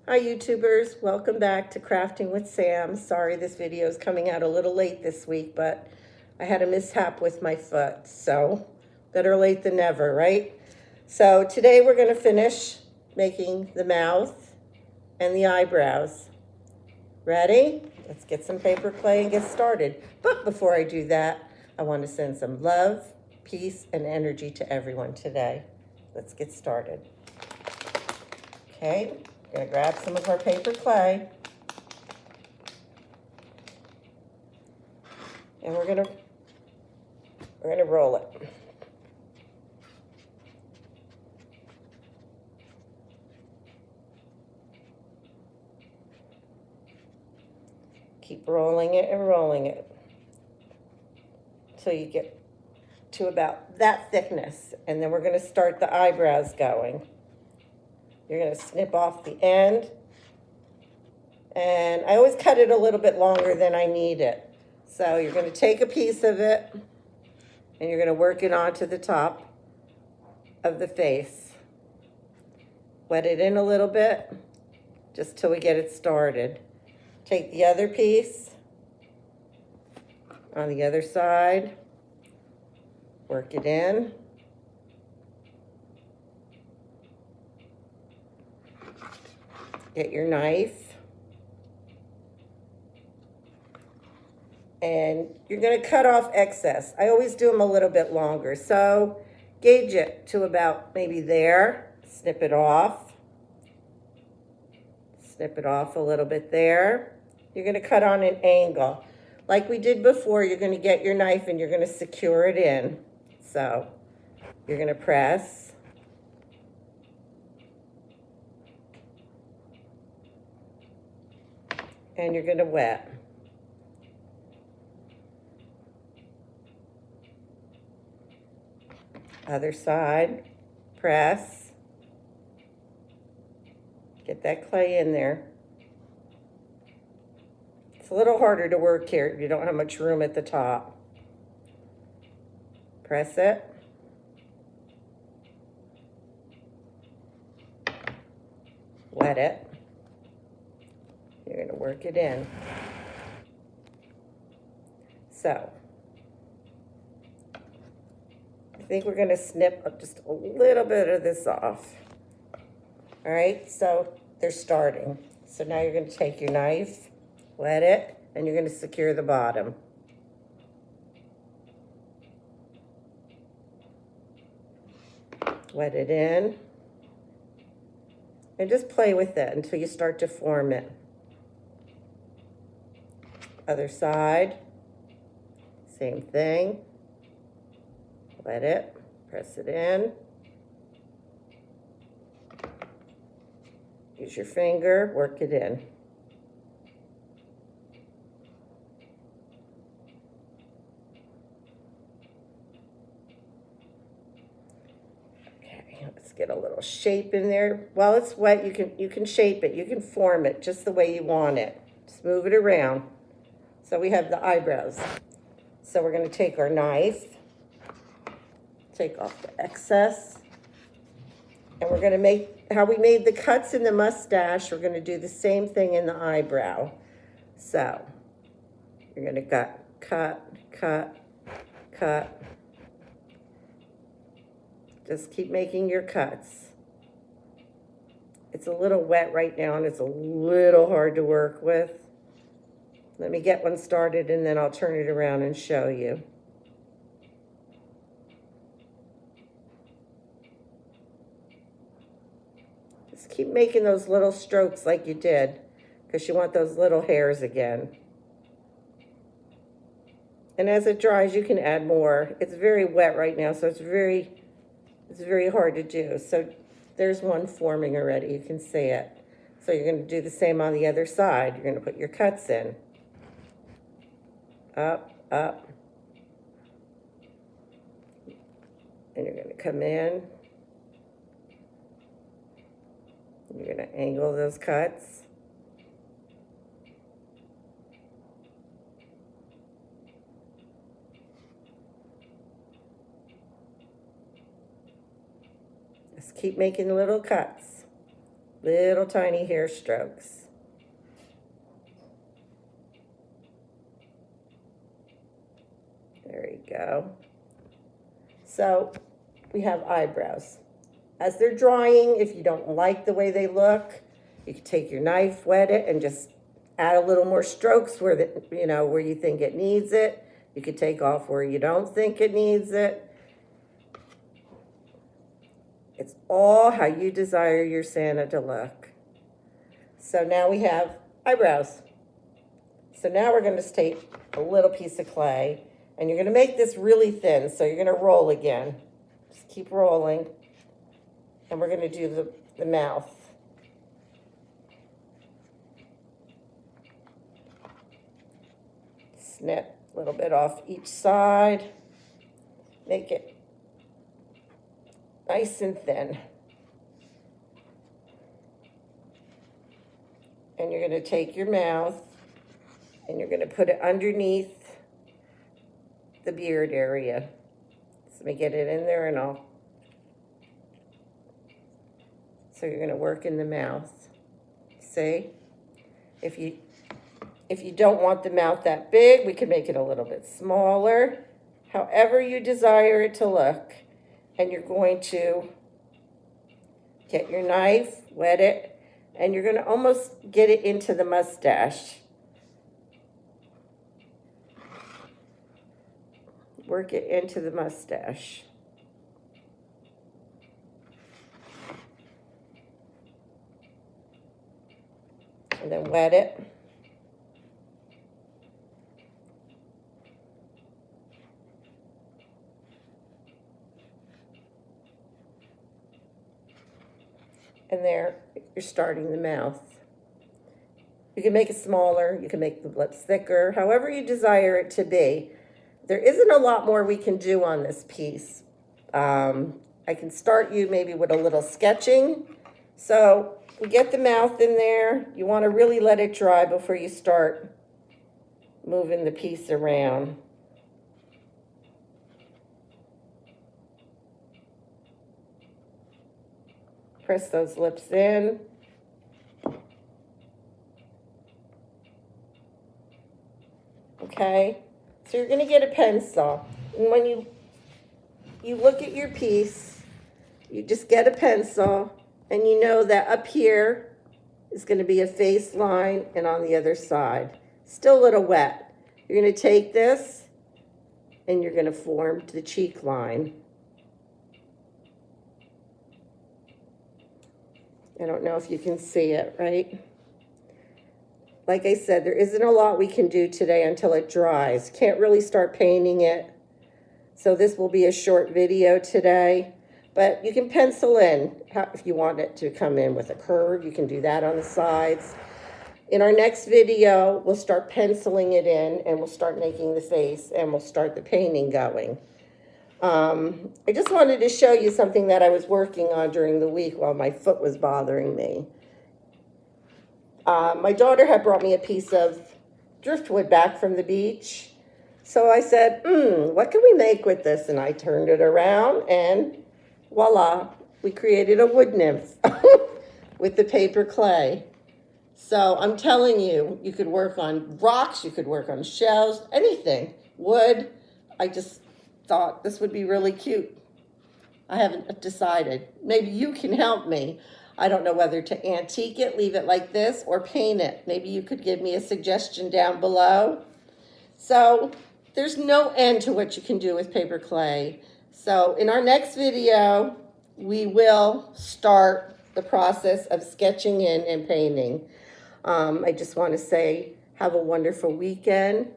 Hi YouTubers, welcome back to Crafting with Sam. Sorry this video is coming out a little late this week, but I had a mishap with my foot, so better late than never, right? So today we're going to finish making the mouth and the eyebrows. Ready? Let's get some paper clay and get started. But before I do that, I want to send some love, peace, and energy to everyone today. Let's get started. Okay, we're gonna grab some of our paper clay. And we're gonna roll it. Keep rolling it and rolling it until you get to about that thickness. And then we're gonna start the eyebrows going. You're gonna snip off the end. And I always cut it a little bit longer than I need it. So you're gonna take a piece of it and you're gonna work it onto the top of the face. Wet it in a little bit, just till we get it started. Take the other piece on the other side, work it in. Get your knife. And you're gonna cut off excess. I always do them a little bit longer. So gauge it to about maybe there, snip it off. Snip it off a little bit there. You're gonna cut on an angle. Like we did before, you're gonna get your knife and you're gonna secure it in. So you're gonna press. And you're gonna wet. Other side, press. Get that clay in there. It's a little harder to work here. You don't have much room at the top. Press it. Wet it. You're going to work it in. So, I think we're going to snip just a little bit of this off. All right, so they're starting. So now you're going to take your knife, wet it, and you're going to secure the bottom. Wet it in. And just play with it until you start to form it. Other side, same thing. Wet it, press it in. Use your finger, work it in. Okay, let's get a little shape in there. While it's wet, you can shape it, you can form it just the way you want it. Just move it around. So we have the eyebrows. So we're going to take our knife, take off the excess, and we're going to make, how we made the cuts in the mustache, we're going to do the same thing in the eyebrow. So you're going to cut. Just keep making your cuts. It's a little wet right now and it's a little hard to work with. Let me get one started and then I'll turn it around and show you. Just keep making those little strokes like you did, because you want those little hairs again. And as it dries, you can add more. It's very wet right now, so it's very hard to do. So there's one forming already, you can see it. So you're going to do the same on the other side. You're going to put your cuts in. Up. And you're going to come in. You're going to angle those cuts. Just keep making little cuts. Little tiny hair strokes. There you go. So we have eyebrows. As they're drying, if you don't like the way they look, you can take your knife, wet it, and just add a little more strokes where where you think it needs it. You could take off where you don't think it needs it. It's all how you desire your Santa to look. So now we have eyebrows. So now we're going to take a little piece of clay, and you're going to make this really thin. So you're going to roll again. Just keep rolling. And we're going to do the mouth. Snip a little bit off each side. Make it nice and thin. And you're going to take your mouth and you're going to put it underneath the beard area. So let me get it in there and all. So you're going to work in the mouth. See? If you don't want the mouth that big, we can make it a little bit smaller. However you desire it to look. And you're going to get your knife, wet it, and you're going to almost get it into the mustache. Work it into the mustache. And then wet it. And there, you're starting the mouth. You can make it smaller, you can make the lips thicker, however you desire it to be. There isn't a lot more we can do on this piece. I can start you maybe with a little sketching. So we get the mouth in there. You want to really let it dry before you start moving the piece around. Press those lips in. Okay, so you're going to get a pencil. And when you look at your piece, you just get a pencil, and you know that up here is going to be a face line, and on the other side. Still a little wet. You're going to take this, and you're going to form the cheek line. I don't know if you can see it, right? Like I said, there isn't a lot we can do today until it dries. Can't really start painting it. So this will be a short video today. But you can pencil in if you want it to come in with a curve. You can do that on the sides. In our next video, we'll start penciling it in, and we'll start making the face, and we'll start the painting going. I just wanted to show you something that I was working on during the week while my foot was bothering me. My daughter had brought me a piece of driftwood back from the beach. So I said, what can we make with this? And I turned it around, and voila, we created a wood nymph with the paper clay. So I'm telling you, you could work on rocks, you could work on shells, anything. Wood. I just thought this would be really cute. I haven't decided. Maybe you can help me. I don't know whether to antique it, leave it like this, or paint it. Maybe you could give me a suggestion down below. So there's no end to what you can do with paper clay. So in our next video, we will start the process of sketching in and painting. I just want to say, have a wonderful weekend.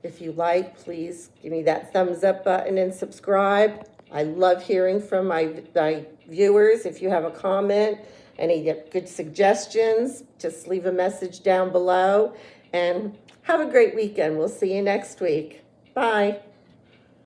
If you like, please give me that thumbs up button and subscribe. I love hearing from my viewers. If you have a comment, any good suggestions, just leave a message down below. And have a great weekend. We'll see you next week. Bye.